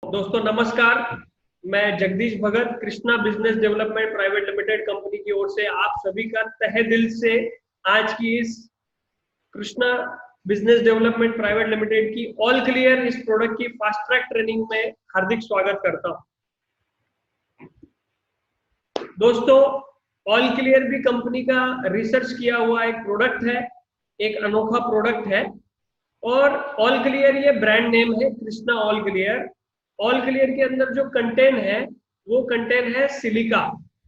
दोस्तों नमस्कार। मैं Jagdish Bhagat Krishna business development private limited company की ओर से आप सभी का तहे दिल से आज की इस Krishna business development private limited की ऑल क्लियर इस प्रोडक्ट की फास्ट ट्रैक ट्रेनिंग में हार्दिक स्वागत करता हूं। दोस्तों, ऑल क्लियर भी कंपनी का रिसर्च किया हुआ एक प्रोडक्ट है, एक अनोखा प्रोडक्ट है। और ऑल क्लियर ये ब्रांड नेम है, Krishna all clear. All clear के अंदर जो कंटेन है वो कंटेन है सिलिका,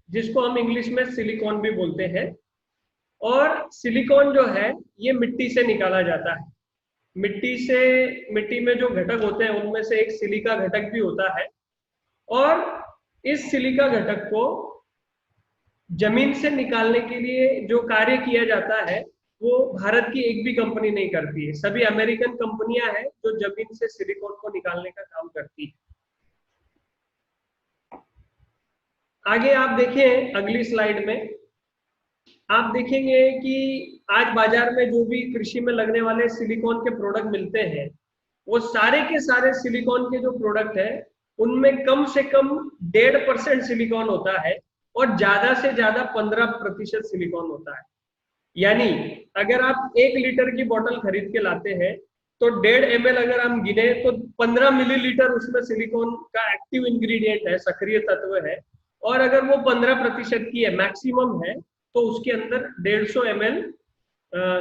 जिसको हम इंग्लिश में सिलिकॉन भी बोलते हैं। और सिलिकॉन जो है ये मिट्टी से निकाला जाता है। मिट्टी में जो घटक होते हैं उनमें से एक सिलिका घटक भी होता है। और इस सिलिका घटक को जमीन से निकालने के लिए जो कार्य किया जाता है वो भारत की एक भी कंपनी नहीं करती है। सभी अमेरिकन कंपनियां हैं जो जमीन से सिलिकॉन को निकालने का काम करती है। आगे आप देखें, अगली स्लाइड में आप देखेंगे कि आज बाजार में जो भी कृषि में लगने वाले सिलिकॉन के प्रोडक्ट मिलते हैं वो सारे के सारे सिलिकॉन के जो प्रोडक्ट है उनमें कम से कम 1.5% सिलिकॉन होता है और ज्यादा से ज्यादा 15% सिलिकॉन होता है। यानी अगर आप 1 लीटर की बोतल खरीद के लाते हैं तो 1.5 ml अगर हम गिने तो 15 मिलीलीटर उसमें सिलिकॉन का एक्टिव इंग्रेडिएंट है, सक्रिय तत्व है। और अगर वो 15% की है, मैक्सिमम है, तो उसके अंदर 150 ml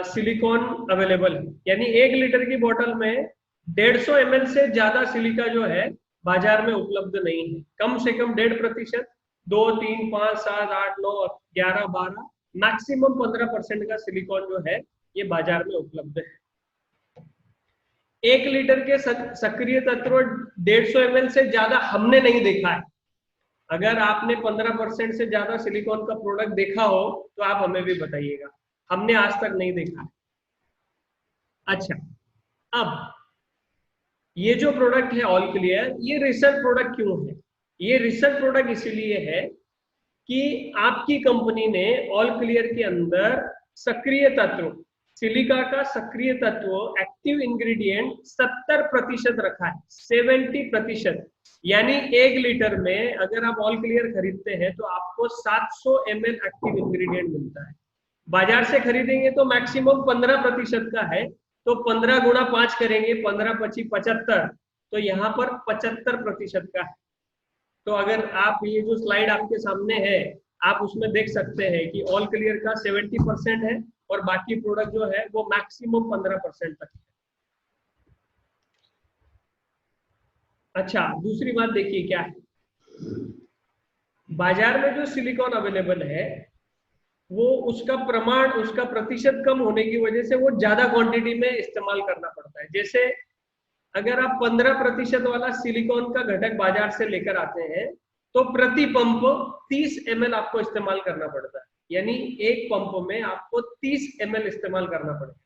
सिलिकॉन अवेलेबल है। यानी 1 लीटर की बोतल में 150 ml से ज्यादा सिलिका जो है बाजार में उपलब्ध नहीं है। कम से कम 1.5%, 2, 3, 5, 7, 8, 9, 11, 12, मैक्सिमम 15% का सिलिकॉन जो है ये बाजार में उपलब्ध है। 1 लीटर के सक्रिय तत्व 150 ml से ज्यादा हमने नहीं देखा है। अगर आपने 15% से ज्यादा सिलिकॉन का प्रोडक्ट देखा हो तो आप हमें भी बताइएगा। हमने आज तक नहीं देखा है। अच्छा, अब ये जो प्रोडक्ट है ऑल क्लियर, ये रिसर्च प्रोडक्ट क्यों है? ये रिसर्च प्रोडक्ट इसलिए है कि आपकी कंपनी ने ऑल क्लियर के अंदर सक्रिय तत्व, सिलिका का सक्रिय तत्व एक्टिव इंग्रेडिएंट 70% रखा है, 70%। यानी 1 लीटर में अगर आप ऑल क्लियर खरीदते हैं तो आपको 700 ml एक्टिव इंग्रेडिएंट मिलता है। बाजार से खरीदेंगे तो मैक्सिमम 15% का है, तो 15 गुणा 5 करेंगे, 15 25 75, तो यहाँ पर 75% का है। तो अगर आप ये जो स्लाइड आपके सामने है आप उसमें देख सकते हैं कि ऑल क्लियर का 70% है और बाकी प्रोडक्ट जो है वो मैक्सिमम 15% तक है। अच्छा, दूसरी बात देखिए क्या है। बाजार में जो सिलिकॉन अवेलेबल है वो उसका प्रमाण, उसका प्रतिशत कम होने की वजह से वो ज्यादा क्वांटिटी में इस्तेमाल करना पड़ता है। जैसे अगर आप 15% वाला सिलिकॉन का घटक बाजार से लेकर आते हैं तो प्रति पंप 30 ml आपको इस्तेमाल करना पड़ता है। यानी एक पंप में आपको 30 ml इस्तेमाल करना पड़ेगा।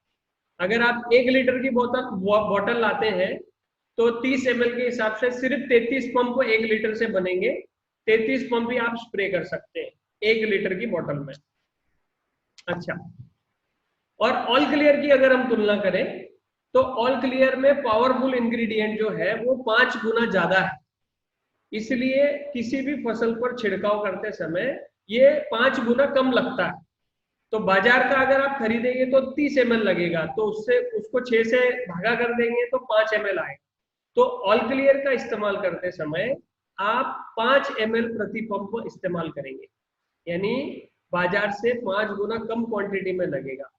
अगर आप 1 लीटर की बोतल लाते हैं तो 30 ml के हिसाब से सिर्फ 33 पंप 1 लीटर से बनेंगे। 33 पंप ही आप स्प्रे कर सकते हैं 1 लीटर की बोतल में। अच्छा, और ऑल क्लियर की अगर हम तुलना करें तो ऑल क्लियर में पावरफुल इंग्रेडिएंट जो है वो 5 गुना ज्यादा है। इसलिए किसी भी फसल पर छिड़काव करते समय ये 5 गुना कम लगता है। तो बाजार का अगर आप खरीदेंगे तो 30 ml लगेगा, तो उससे उसको 6 से भागा कर देंगे तो 5 ml आएगा। तो ऑल क्लियर का इस्तेमाल करते समय आप 5 ml प्रति पंप इस्तेमाल करेंगे, यानी बाजार से 5 गुना कम क्वांटिटी में लगेगा।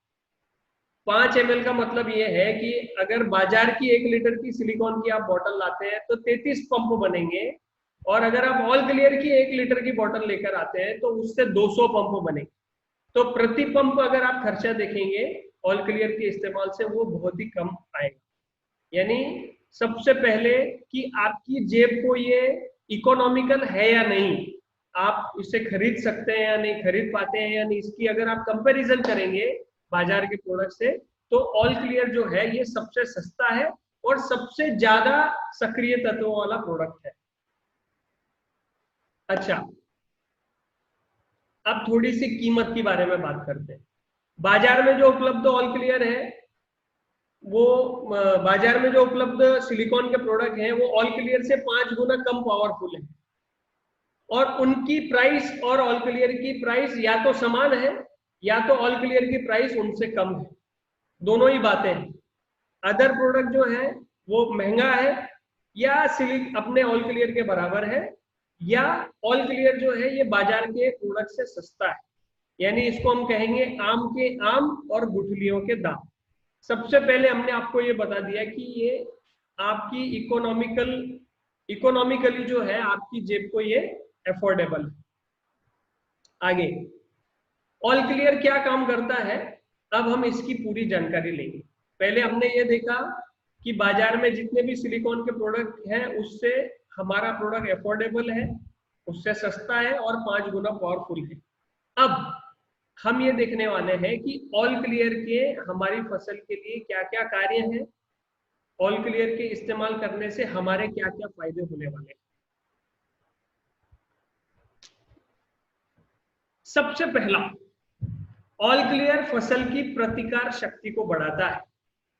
5 ml का मतलब ये है कि अगर बाजार की 1 लीटर की सिलिकॉन की आप बोतल लाते हैं तो 33 पंप बनेंगे, और अगर आप ऑल क्लियर की 1 लीटर की बोतल लेकर आते हैं तो उससे 200 पंप बनेंगे। तो प्रति पंप अगर आप खर्चा देखेंगे ऑल क्लियर के इस्तेमाल से वो बहुत ही कम आएगा। यानी सबसे पहले कि आपकी जेब को ये इकोनॉमिकल है या नहीं, आप इसे खरीद सकते हैं या नहीं खरीद पाते हैं या नहीं, इसकी अगर आप कंपैरिजन करेंगे बाजार के प्रोडक्ट से तो ऑल क्लियर जो है ये सबसे सस्ता है और सबसे ज्यादा सक्रिय तत्वों वाला प्रोडक्ट है। अच्छा, अब थोड़ी सी कीमत के बारे में बात करते हैं। बाजार में जो उपलब्ध ऑल क्लियर है वो बाजार में जो उपलब्ध सिलिकॉन के प्रोडक्ट हैं वो ऑल क्लियर से 5 गुना कम पावरफुल है, और उनकी प्राइस और ऑल क्लियर की प्राइस या तो समान है या तो ऑल क्लियर की प्राइस उनसे कम है, दोनों ही बातें हैं। अदर प्रोडक्ट जो है वो महंगा है या सिलिक अपने ऑल क्लियर के बराबर है, या ऑल क्लियर जो है ये बाजार के प्रोडक्ट से सस्ता है। यानी इसको हम कहेंगे आम के आम और गुठलियों के दाम। सबसे पहले हमने आपको ये बता दिया कि ये आपकी इकोनॉमिकली जो है आपकी जेब को ये अफोर्डेबल है। आगे ऑल क्लियर क्या काम करता है, अब हम इसकी पूरी जानकारी लेंगे। पहले हमने ये देखा कि बाजार में जितने भी सिलिकॉन के प्रोडक्ट हैं उससे हमारा प्रोडक्ट अफोर्डेबल है, उससे सस्ता है और 5 गुना पावरफुल है। अब हम ये देखने वाले हैं कि ऑल क्लियर के हमारी फसल के लिए क्या क्या कार्य हैं, ऑल क्लियर के इस्तेमाल करने से हमारे क्या क्या फायदे होने वाले हैं। सबसे पहला, ऑल क्लियर फसल की प्रतिकार शक्ति को बढ़ाता है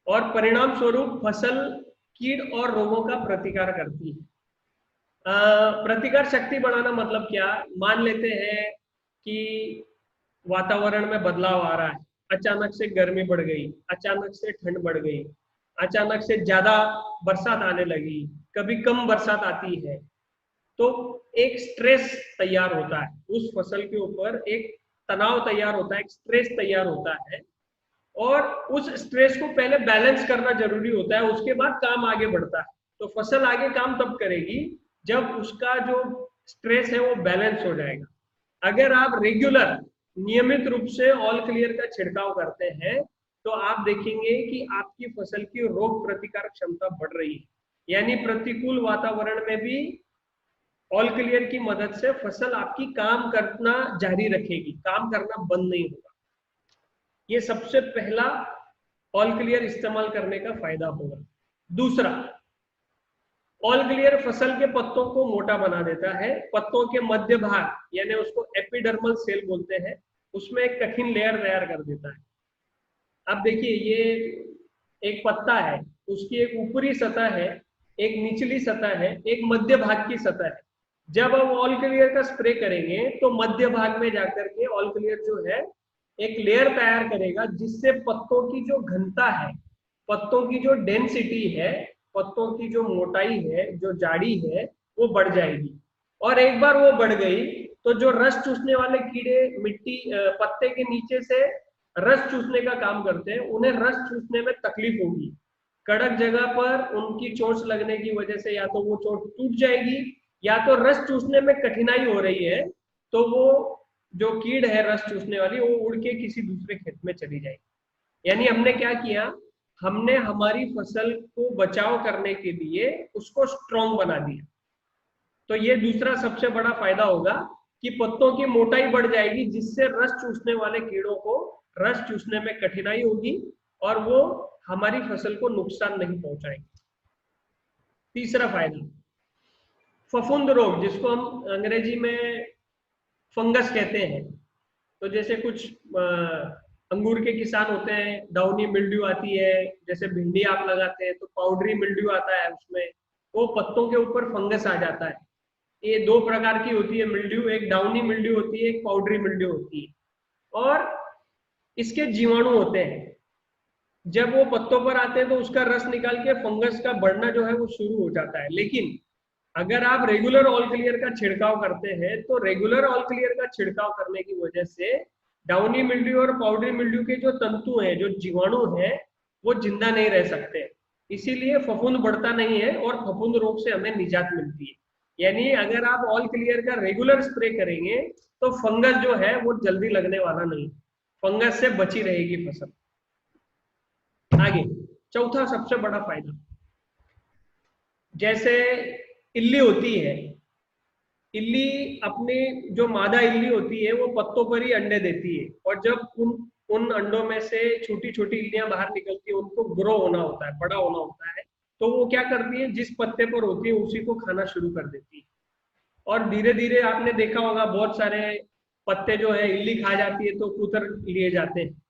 और परिणाम स्वरूप फसल कीड़ और रोगों का प्रतिकार करती है। प्रतिकार शक्ति बढ़ाना मतलब क्या, मान लेते हैं कि वातावरण में बदलाव आ रहा है, अचानक से गर्मी बढ़ गई, अचानक से ठंड बढ़ गई, अचानक से ज्यादा बरसात आने लगी, कभी कम बरसात आती है, तो एक स्ट्रेस तैयार होता है उस फसल के ऊपर, एक तनाव तैयार होता है, एक स्ट्रेस तैयार होता है, और उस स्ट्रेस को पहले बैलेंस करना जरूरी होता है, उसके बाद काम आगे बढ़ता है। तो फसल आगे काम तब करेगी जब उसका जो स्ट्रेस है वो बैलेंस हो जाएगा। अगर आप रेगुलर नियमित रूप से ऑल क्लियर का छिड़काव करते हैं तो आप देखेंगे कि आपकी फसल की रोग प्रतिकारक क्षमता बढ़ रही है, यानी प्रतिकूल वातावरण में भी ऑल क्लियर की मदद से फसल आपकी काम करना जारी रखेगी, काम करना बंद नहीं होगा। ये सबसे पहला ऑल क्लियर इस्तेमाल करने का फायदा होगा। दूसरा, ऑल क्लियर फसल के पत्तों को मोटा बना देता है। पत्तों के मध्य भाग यानी उसको एपिडर्मल सेल बोलते हैं, उसमें एक कठिन लेयर तैयार कर देता है। अब देखिए, ये एक पत्ता है, उसकी एक ऊपरी सतह है, एक निचली सतह है, एक मध्य भाग की सतह है। जब हम ऑल क्लियर का स्प्रे करेंगे तो मध्य भाग में जाकर के ऑल क्लियर जो है एक लेयर तैयार करेगा, जिससे पत्तों की जो घनता है, पत्तों की जो डेंसिटी है, पत्तों की जो मोटाई है, जो जाड़ी है, वो बढ़ जाएगी। और एक बार वो बढ़ गई तो जो रस चूसने वाले कीड़े मिट्टी पत्ते के नीचे से रस चूसने का काम करते हैं, उन्हें रस चूसने में तकलीफ होगी। कड़क जगह पर उनकी चोट लगने की वजह से या तो वो चोट टूट जाएगी या तो रस चूसने में कठिनाई हो रही है, तो वो जो कीड़ है रस चूसने वाली वो उड़ के किसी दूसरे खेत में चली जाएगी। यानी हमने क्या किया, हमने हमारी फसल को बचाव करने के लिए उसको स्ट्रॉन्ग बना दिया। तो ये दूसरा सबसे बड़ा फायदा होगा कि पत्तों की मोटाई बढ़ जाएगी, जिससे रस चूसने वाले कीड़ों को रस चूसने में कठिनाई होगी और वो हमारी फसल को नुकसान नहीं पहुंचाएंगे। तीसरा फायदा, फफूंद रोग, जिसको हम अंग्रेजी में फंगस कहते हैं। तो जैसे कुछ अंगूर के किसान होते हैं, डाउनी मिल्ड्यू आती है, जैसे भिंडी आप लगाते हैं तो पाउडरी मिल्ड्यू आता है, उसमें वो पत्तों के ऊपर फंगस आ जाता है। ये दो प्रकार की होती है मिल्ड्यू, एक डाउनी मिल्ड्यू होती है, एक पाउडरी मिल्ड्यू होती है, और इसके जीवाणु होते हैं। जब वो पत्तों पर आते हैं तो उसका रस निकाल के फंगस का बढ़ना जो है वो शुरू हो जाता है। लेकिन अगर आप रेगुलर ऑल क्लियर का छिड़काव करते हैं तो रेगुलर ऑल क्लियर का छिड़काव करने की वजह से डाउनी मिल्ड्यू और पाउडरी मिल्ड्यू के जो तंतु हैं, जो जीवाणु हैं, वो जिंदा नहीं रह सकते, इसीलिए फफूंद बढ़ता नहीं है और फफूंद रोग से हमें निजात मिलती है। यानी अगर आप ऑल क्लियर का रेगुलर स्प्रे करेंगे तो फंगस जो है वो जल्दी लगने वाला नहीं, फंगस से बची रहेगी फसल। आगे चौथा सबसे बड़ा फायदा, जैसे इल्ली होती है, इल्ली अपनी जो मादा इल्ली होती है वो पत्तों पर ही अंडे देती है, और जब उन अंडों में से छोटी छोटी इल्लियां बाहर निकलती है, उनको ग्रो होना होता है, बड़ा होना होता है, तो वो क्या करती है, जिस पत्ते पर होती है उसी को खाना शुरू कर देती है। और धीरे धीरे आपने देखा होगा बहुत सारे पत्ते जो है इल्ली खा जाती है तो कुतर लिए जाते हैं।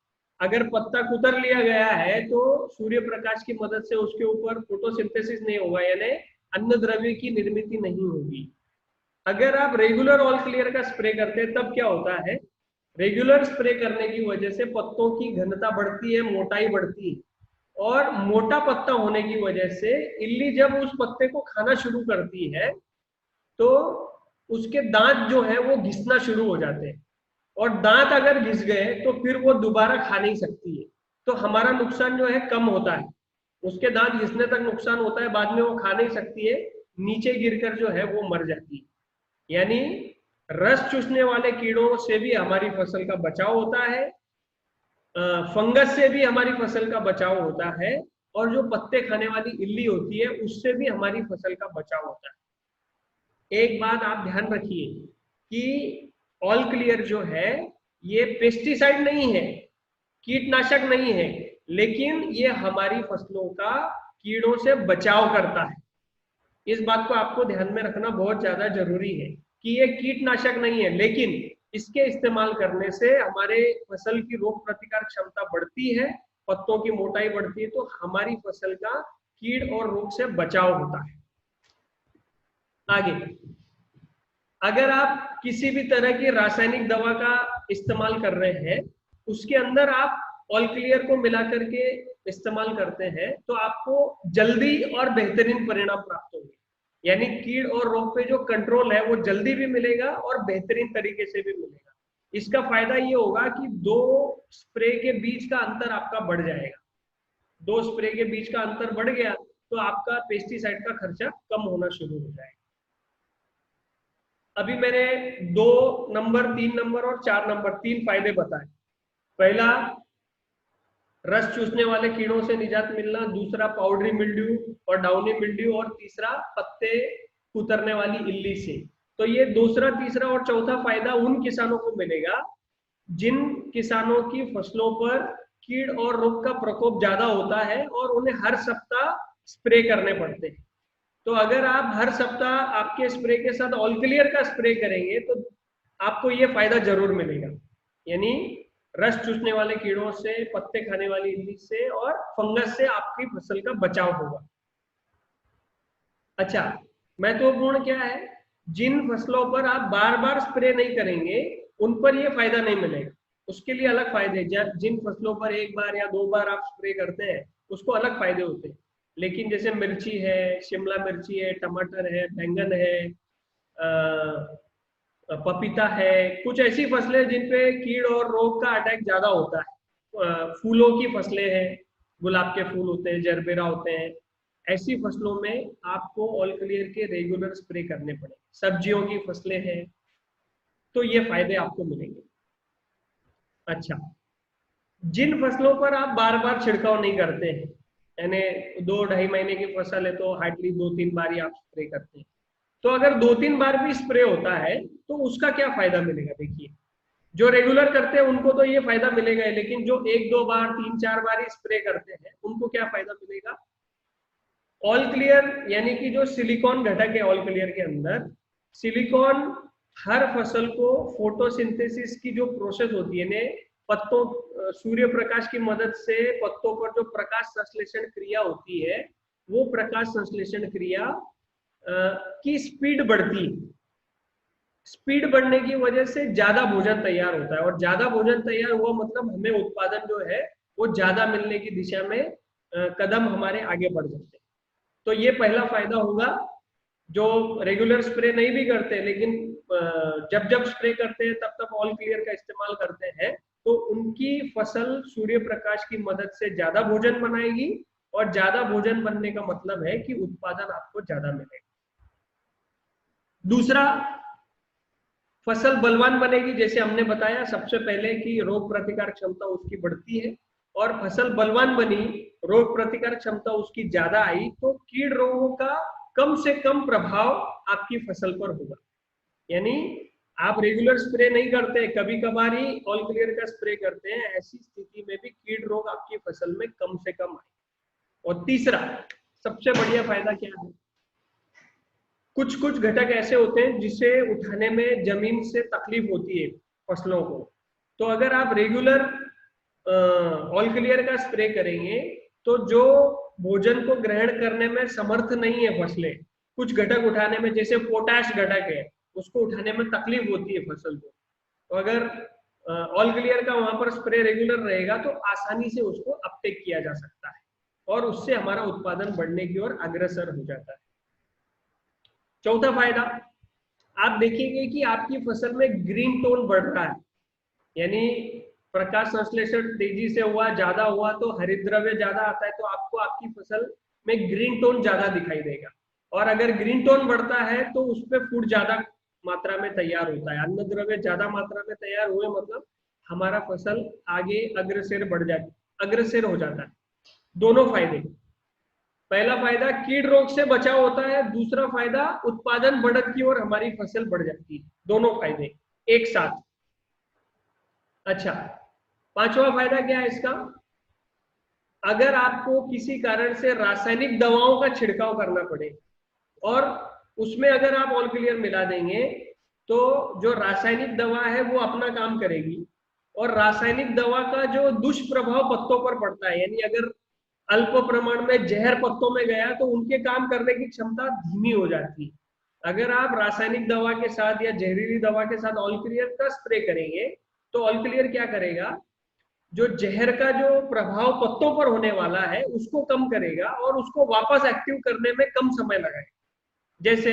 अगर पत्ता कुतर लिया गया है तो सूर्य प्रकाश की मदद से उसके ऊपर फोटोसिंथेसिस नहीं होगा, यानी अन्न द्रव्य की निर्मित नहीं होगी। अगर आप रेगुलर ऑल क्लियर का स्प्रे करते हैं तब क्या होता है, रेगुलर स्प्रे करने की वजह से पत्तों की घनता बढ़ती है, मोटाई बढ़ती है, और मोटा पत्ता होने की वजह से इल्ली जब उस पत्ते को खाना शुरू करती है तो उसके दांत जो है वो घिसना शुरू हो जाते हैं, और दांत अगर घिस गए तो फिर वो दोबारा खा नहीं सकती है, तो हमारा नुकसान जो है कम होता है। उसके दांत घिसने तक नुकसान होता है, बाद में वो खा नहीं सकती है, नीचे गिरकर जो है वो मर जाती है। यानी रस चूसने वाले कीड़ों से भी हमारी फसल का बचाव होता है, फंगस से भी हमारी फसल का बचाव होता है, और जो पत्ते खाने वाली इल्ली होती है उससे भी हमारी फसल का बचाव होता है। एक बात आप ध्यान रखिए कि ऑल क्लियर जो है ये पेस्टिसाइड नहीं है, कीटनाशक नहीं है, लेकिन ये हमारी फसलों का कीड़ों से बचाव करता है। इस बात को आपको ध्यान में रखना बहुत ज्यादा जरूरी है कि ये कीटनाशक नहीं है, लेकिन इसके इस्तेमाल करने से हमारे फसल की रोग प्रतिकार क्षमता बढ़ती है, पत्तों की मोटाई बढ़ती है, तो हमारी फसल का कीड़ और रोग से बचाव होता है। आगे, अगर आप किसी भी तरह की रासायनिक दवा का इस्तेमाल कर रहे हैं, उसके अंदर आप ऑल क्लियर को मिला करके इस्तेमाल करते हैं, तो आपको जल्दी और बेहतरीन परिणाम प्राप्त होंगे। यानी कीड़ और रोग पे जो कंट्रोल है वो जल्दी भी मिलेगा और बेहतरीन तरीके से भी मिलेगा। इसका फायदा ये होगा कि 2 स्प्रे के बीच का अंतर आपका बढ़ जाएगा। 2 स्प्रे के बीच का अंतर बढ़ गया तो आपका पेस्टिसाइड का खर्चा कम होना शुरू हो जाएगा। अभी मैंने 2 नंबर, 3 नंबर और 4 नंबर 3 फायदे बताए। पहला, रस चूसने वाले कीड़ों से निजात मिलना, दूसरा पाउडरी मिल्ड्यू और डाउनी मिल्ड्यू, और तीसरा पत्ते कुतरने वाली इल्ली से। तो ये दूसरा, तीसरा और चौथा फायदा उन किसानों को मिलेगा जिन किसानों की फसलों पर कीड़ और रोग का प्रकोप ज्यादा होता है और उन्हें हर सप्ताह स्प्रे करने पड़ते हैं। तो अगर आप हर सप्ताह आपके स्प्रे के साथ ऑल क्लियर का स्प्रे करेंगे तो आपको ये फायदा जरूर मिलेगा, यानी रस चूसने वाले कीड़ों से, पत्ते खाने वाली इल्ली से और फंगस से आपकी फसल का बचाव होगा। अच्छा, महत्वपूर्ण क्या है, जिन फसलों पर आप बार बार स्प्रे नहीं करेंगे उन पर यह फायदा नहीं मिलेगा, उसके लिए अलग फायदे। जिन फसलों पर 1 बार या 2 बार आप स्प्रे करते हैं उसको अलग फायदे होते हैं। लेकिन जैसे मिर्ची है, शिमला मिर्ची है, टमाटर है, बैंगन है, पपीता है, कुछ ऐसी फसलें जिन पे कीड़ और रोग का अटैक ज्यादा होता है, फूलों की फसलें हैं, गुलाब के फूल होते हैं, जरबेरा होते हैं, ऐसी फसलों में आपको ऑल क्लियर के रेगुलर स्प्रे करने पड़े। सब्जियों की फसलें हैं तो ये फायदे आपको मिलेंगे। अच्छा, जिन फसलों पर आप बार बार छिड़काव नहीं करते हैं, यानी 2-2.5 महीने की फसल है तो हार्डली 2-3 बार ही आप स्प्रे करते हैं, तो अगर 2-3 बार भी स्प्रे होता है तो उसका क्या फायदा मिलेगा। देखिए, जो रेगुलर करते हैं उनको तो ये फायदा मिलेगा, लेकिन जो 1-2 बार, 3-4 बार ही स्प्रे करते हैं उनको क्या फायदा मिलेगा। ऑल क्लियर यानी कि जो सिलिकॉन घटक है ऑल क्लियर के अंदर, सिलिकॉन हर फसल को फोटोसिंथेसिस की जो प्रोसेस होती है, ने पत्तों, सूर्य प्रकाश की मदद से पत्तों पर जो प्रकाश संश्लेषण क्रिया होती है, वो प्रकाश संश्लेषण क्रिया की स्पीड बढ़ती है। स्पीड बढ़ने की वजह से ज्यादा भोजन तैयार होता है, और ज्यादा भोजन तैयार हुआ मतलब हमें उत्पादन जो है वो ज्यादा मिलने की दिशा में कदम हमारे आगे बढ़ जाते हैं। तो ये पहला फायदा होगा। जो रेगुलर स्प्रे नहीं भी करते लेकिन जब जब स्प्रे करते हैं तब तब ऑल क्लियर का इस्तेमाल करते हैं, तो उनकी फसल सूर्य प्रकाश की मदद से ज्यादा भोजन बनाएगी, और ज्यादा भोजन बनने का मतलब है कि उत्पादन आपको ज्यादा मिलेगा। दूसरा, फसल बलवान बनेगी। जैसे हमने बताया सबसे पहले कि रोग प्रतिकार क्षमता उसकी बढ़ती है, और फसल बलवान बनी, रोग प्रतिकार क्षमता उसकी ज्यादा आई, तो कीड़ रोगों का कम से कम प्रभाव आपकी फसल पर होगा। यानी आप रेगुलर स्प्रे नहीं करते, कभी कभार ही ऑल क्लियर का स्प्रे करते हैं, ऐसी स्थिति में भी कीड़ रोग आपकी फसल में कम से कम आए। और तीसरा सबसे बढ़िया फायदा क्या है, कुछ कुछ घटक ऐसे होते हैं जिसे उठाने में जमीन से तकलीफ होती है फसलों को, तो अगर आप रेगुलर ऑल क्लियर का स्प्रे करेंगे तो जो भोजन को ग्रहण करने में समर्थ नहीं है फसलें, कुछ घटक उठाने में, जैसे पोटाश घटक है, उसको उठाने में तकलीफ होती है फसल को, तो अगर ऑल क्लियर का वहां पर स्प्रे रेगुलर रहेगा तो आसानी से उसको अपटेक किया जा सकता है और उससे हमारा उत्पादन बढ़ने की ओर अग्रसर हो जाता है। चौथा फायदा, आप देखेंगे कि आपकी फसल में ग्रीन टोन बढ़ रहा है, यानी प्रकाश संश्लेषण तेजी से हुआ, ज्यादा हुआ तो हरित द्रव्य ज्यादा आता है, तो आपको आपकी फसल में ग्रीन टोन ज्यादा दिखाई देगा। और अगर ग्रीन टोन बढ़ता है तो उस पर फूड ज्यादा मात्रा में तैयार होता है, अन्न द्रव्य ज्यादा मात्रा में तैयार हुए, मतलब हमारा फसल आगे अग्रसर हो जाता है। दोनों फायदे, पहला फायदा कीट रोग से बचाव होता है, दूसरा फायदा उत्पादन बढ़त की ओर हमारी फसल बढ़ जाती है, दोनों फायदे एक साथ। अच्छा, पांचवा फायदा क्या है इसका, अगर आपको किसी कारण से रासायनिक दवाओं का छिड़काव करना पड़े और उसमें अगर आप ऑल क्लियर मिला देंगे तो जो रासायनिक दवा है वो अपना काम करेगी, और रासायनिक दवा का जो दुष्प्रभाव पत्तों पर पड़ता है, यानी अगर अल्प प्रमाण में जहर पत्तों में गया तो उनके काम करने की क्षमता धीमी हो जाती है। अगर आप रासायनिक दवा के साथ या जहरीली दवा के साथ ऑल क्लियर का स्प्रे करेंगे तो ऑल क्लियर क्या करेगा, जो जहर का जो प्रभाव पत्तों पर होने वाला है उसको कम करेगा और उसको वापस एक्टिव करने में कम समय लगाएगा। जैसे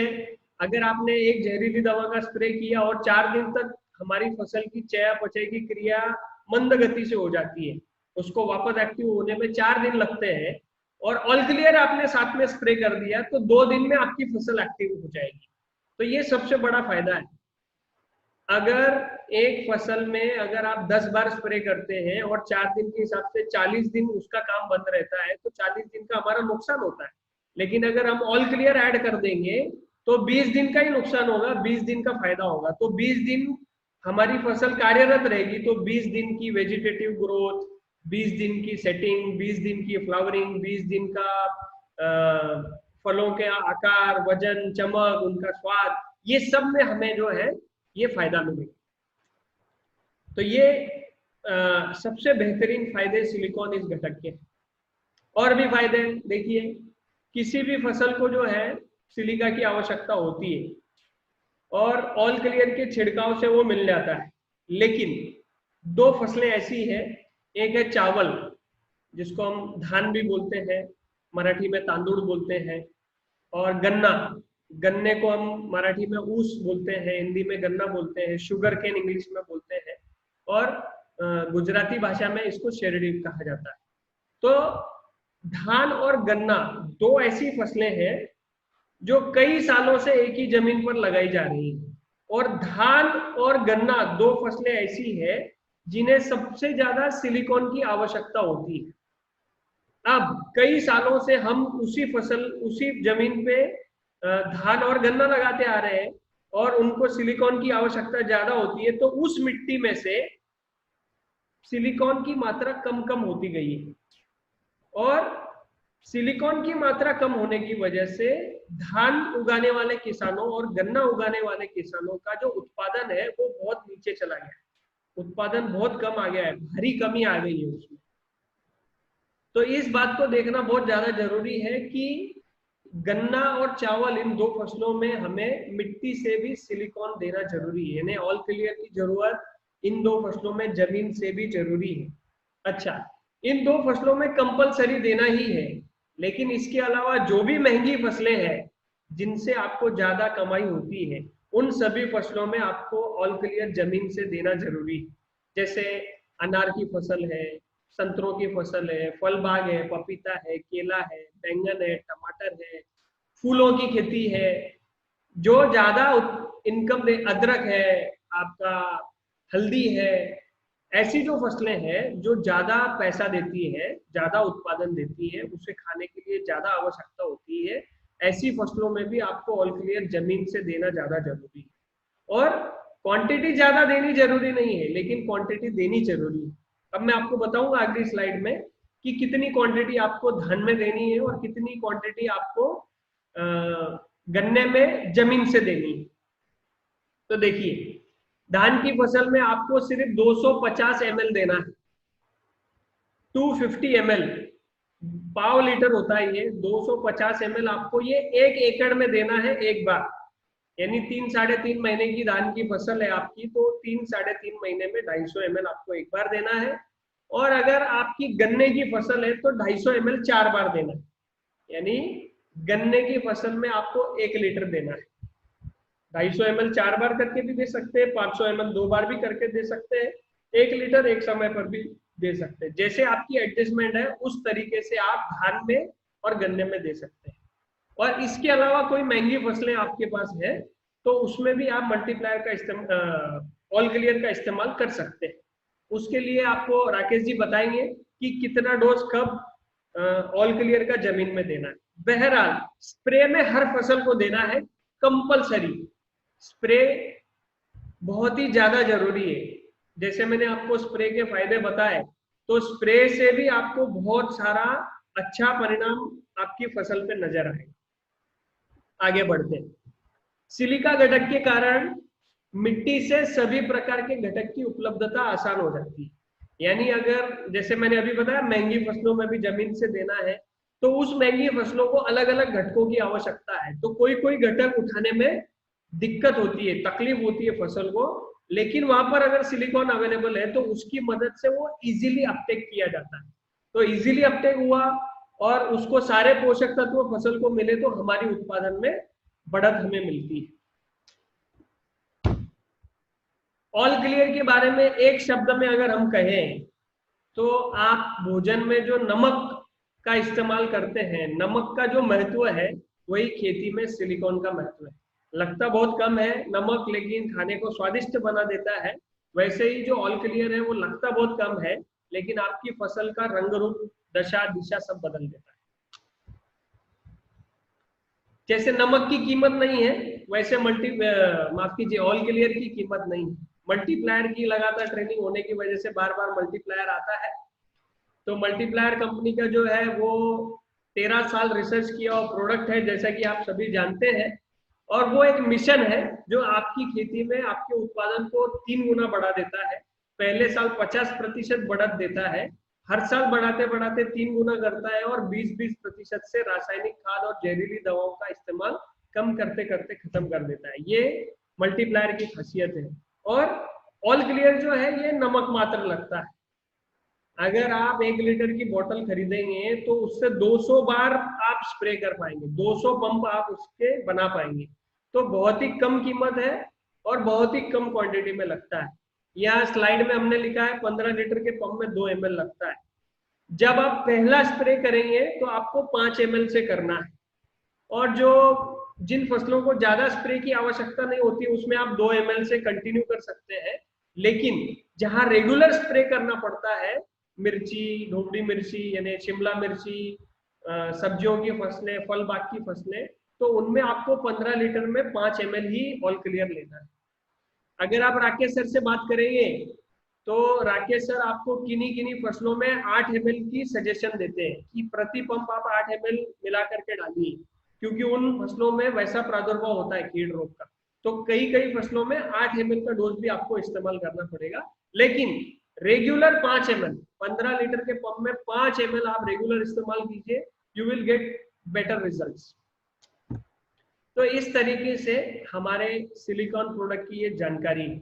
अगर आपने एक जहरीली दवा का स्प्रे किया और 4 दिन तक हमारी फसल की चयापचय की क्रिया मंद गति से हो जाती है, उसको वापस एक्टिव होने में 4 दिन लगते हैं, और ऑल क्लियर आपने साथ में स्प्रे कर दिया तो 2 दिन में आपकी फसल एक्टिव हो जाएगी। तो ये सबसे बड़ा फायदा है। अगर एक फसल में अगर आप 10 बार स्प्रे करते हैं और 4 दिन के हिसाब से 40 दिन उसका काम बंद रहता है तो 40 दिन का हमारा नुकसान होता है। लेकिन अगर हम ऑल क्लियर ऐड कर देंगे तो 20 दिन का ही नुकसान होगा, 20 दिन का फायदा होगा। तो 20 दिन हमारी फसल कार्यरत रहेगी, तो 20 दिन की वेजिटेटिव ग्रोथ, 20 दिन की सेटिंग, 20 दिन की फ्लावरिंग, 20 दिन का फलों के आकार, वजन, चमक, उनका स्वाद, ये सब में हमें जो है ये फायदा मिलेगा। तो ये सबसे बेहतरीन फायदे सिलिकॉन इस घटक के। और भी फायदे देखिए, किसी भी फसल को जो है सिलिका की आवश्यकता होती है और ऑल क्लियर के छिड़काव से वो मिल जाता है। लेकिन 2 फसलें ऐसी हैं, एक है चावल जिसको हम धान भी बोलते हैं, मराठी में तांदूळ बोलते हैं, और गन्ना, गन्ने को हम मराठी में ऊस बोलते हैं, हिंदी में गन्ना बोलते हैं, शुगर केन इंग्लिश में बोलते हैं, और गुजराती भाषा में इसको शेरडी कहा जाता है। तो धान और गन्ना 2 ऐसी फसलें हैं जो कई सालों से एक ही जमीन पर लगाई जा रही है, और धान और गन्ना 2 फसलें ऐसी है जिन्हें सबसे ज्यादा सिलिकॉन की आवश्यकता होती है। अब कई सालों से हम उसी जमीन पे धान और गन्ना लगाते आ रहे हैं और उनको सिलिकॉन की आवश्यकता ज्यादा होती है, तो उस मिट्टी में से सिलिकॉन की मात्रा कम कम होती गई है, और सिलिकॉन की मात्रा कम होने की वजह से धान उगाने वाले किसानों और गन्ना उगाने वाले किसानों का जो उत्पादन है वो बहुत नीचे चला गया है, उत्पादन बहुत कम आ गया है, भारी कमी आ गई है उसमें। तो इस बात को देखना बहुत ज्यादा जरूरी है कि गन्ना और चावल, इन 2 फसलों में हमें मिट्टी से भी सिलिकॉन देना जरूरी है, यानी ऑल क्लियर की जरूरत इन 2 फसलों में जमीन से भी जरूरी है। अच्छा, इन 2 फसलों में कंपलसरी देना ही है, लेकिन इसके अलावा जो भी महंगी फसलें हैं जिनसे आपको ज्यादा कमाई होती है, उन सभी फसलों में आपको ऑल क्लियर जमीन से देना जरूरी है। जैसे अनार की फसल है, संतरों की फसल है, फल बाग है, पपीता है, केला है, बैंगन है, टमाटर है, फूलों की खेती है, जो ज्यादा इनकम दे, अदरक है, आपका हल्दी है, ऐसी जो फसलें हैं जो ज्यादा पैसा देती है, ज्यादा उत्पादन देती है, उसे खाने के लिए ज्यादा आवश्यकता होती है, ऐसी फसलों में भी आपको ऑल क्लियर जमीन से देना ज्यादा जरूरी है। और क्वांटिटी ज्यादा देनी जरूरी नहीं है, लेकिन क्वांटिटी देनी जरूरी है। अब मैं आपको बताऊंगा अगली स्लाइड में कि कितनी क्वांटिटी आपको धान में देनी है और कितनी क्वांटिटी आपको गन्ने में जमीन से देनी है। तो देखिए, धान की फसल में आपको सिर्फ 250 ml देना है, 250 ml, पाव लीटर होता है ये, 250 ml आपको ये 1 एकड़ में देना है एक बार। यानी 3-3.5 महीने की धान की फसल है आपकी, तो 3-3.5 महीने में 250 ml आपको एक बार देना है। और अगर आपकी गन्ने की फसल है तो 250 ml 4 बार देना है। यानी गन्ने की फसल में आपको 1 लीटर देना है। 250 ml 4 बार करके भी दे सकते हैं, 500 ml 2 बार भी करके दे सकते हैं, 1 लीटर एक समय पर भी दे सकते हैं। जैसे आपकी एडजस्टमेंट है उस तरीके से आप धान में और गन्ने में दे सकते हैं। और इसके अलावा कोई महंगी फसलें आपके पास है तो उसमें भी आप मल्टीप्लायर का इस्तेमाल, ऑल क्लियर का इस्तेमाल कर सकते हैं। उसके लिए आपको राकेश जी बताएंगे कि कितना डोज कब ऑल क्लियर का जमीन में देना है। बहरहाल स्प्रे में हर फसल को देना है कंपलसरी। स्प्रे बहुत ही ज्यादा जरूरी है। जैसे मैंने आपको स्प्रे के फायदे बताए, तो स्प्रे से भी आपको बहुत सारा अच्छा परिणाम आपकी फसल पे नजर आएगा। आगे बढ़ते हैं। सिलिका घटक के कारण मिट्टी से सभी प्रकार के घटक की उपलब्धता आसान हो जाती है। यानी अगर जैसे मैंने अभी बताया महंगी फसलों में भी जमीन से देना है, तो उस महंगी फसलों को अलग अलग घटकों की आवश्यकता है। तो कोई कोई घटक उठाने में दिक्कत होती है, तकलीफ होती है फसल को, लेकिन वहां पर अगर सिलिकॉन अवेलेबल है तो उसकी मदद से वो इजीली अपटेक किया जाता है। तो इजीली अपटेक हुआ और उसको सारे पोषक तत्व फसल को मिले तो हमारी उत्पादन में बढ़त हमें मिलती है। ऑल क्लियर के बारे में एक शब्द में अगर हम कहें तो आप भोजन में जो नमक का इस्तेमाल करते हैं, नमक का जो महत्व है वही खेती में सिलिकॉन का महत्व है। लगता बहुत कम है नमक, लेकिन खाने को स्वादिष्ट बना देता है। वैसे ही जो ऑल क्लियर है वो लगता बहुत कम है, लेकिन आपकी फसल का रंग रूप, दशा, दिशा सब बदल देता है। जैसे नमक की कीमत नहीं है, वैसे माफ कीजिए ऑल क्लियर की कीमत नहीं है। मल्टीप्लायर की लगातार ट्रेनिंग होने की वजह से बार बार मल्टीप्लायर आता है। तो मल्टीप्लायर कंपनी का जो है वो 13 साल रिसर्च किया और प्रोडक्ट है, जैसा कि आप सभी जानते हैं। और वो एक मिशन है जो आपकी खेती में आपके उत्पादन को 3 गुना बढ़ा देता है। पहले साल 50% बढ़त देता है, हर साल बढ़ाते बढ़ाते 3 गुना करता है, और 20-20% से रासायनिक खाद और जहरीली दवाओं का इस्तेमाल कम करते करते खत्म कर देता है। ये मल्टीप्लायर की खासियत है। और ऑल क्लियर जो है ये नमक मात्र लगता है। अगर आप 1 लीटर की बोतल खरीदेंगे तो उससे 200 बार आप स्प्रे कर पाएंगे, 200 पंप आप उसके बना पाएंगे। तो बहुत ही कम कीमत है और बहुत ही कम क्वांटिटी में लगता है। यहाँ स्लाइड में हमने लिखा है 15 लीटर के पंप में 2 ml लगता है। जब आप पहला स्प्रे करेंगे तो आपको 5 ml से करना है, और जो जिन फसलों को ज्यादा स्प्रे की आवश्यकता नहीं होती उसमें आप 2 ml से कंटिन्यू कर सकते हैं। लेकिन जहां रेगुलर स्प्रे करना पड़ता है, मिर्ची, ढोबड़ी मिर्ची यानी शिमला मिर्ची, सब्जियों की फसलें, फल बाग की फसलें, तो उनमें आपको 15 लीटर में 5 ml ही ऑल क्लियर लेना है। अगर आप राकेश सर से बात करेंगे तो राकेश सर आपको किन्हीं किन्हीं फसलों में 8 ml की सजेशन देते हैं कि प्रति पंप आप 8 ml मिला करके डालिए, क्योंकि उन फसलों में वैसा प्रादुर्भाव होता है कीट रोग का। तो कई कई फसलों में 8 ml का डोज भी आपको इस्तेमाल करना पड़ेगा। लेकिन रेगुलर 5 ml, 15 लीटर के पंप में 5 ml आप रेगुलर इस्तेमाल कीजिए, you will get better results. तो इस तरीके से हमारे सिलिकॉन प्रोडक्ट की ये जानकारी है।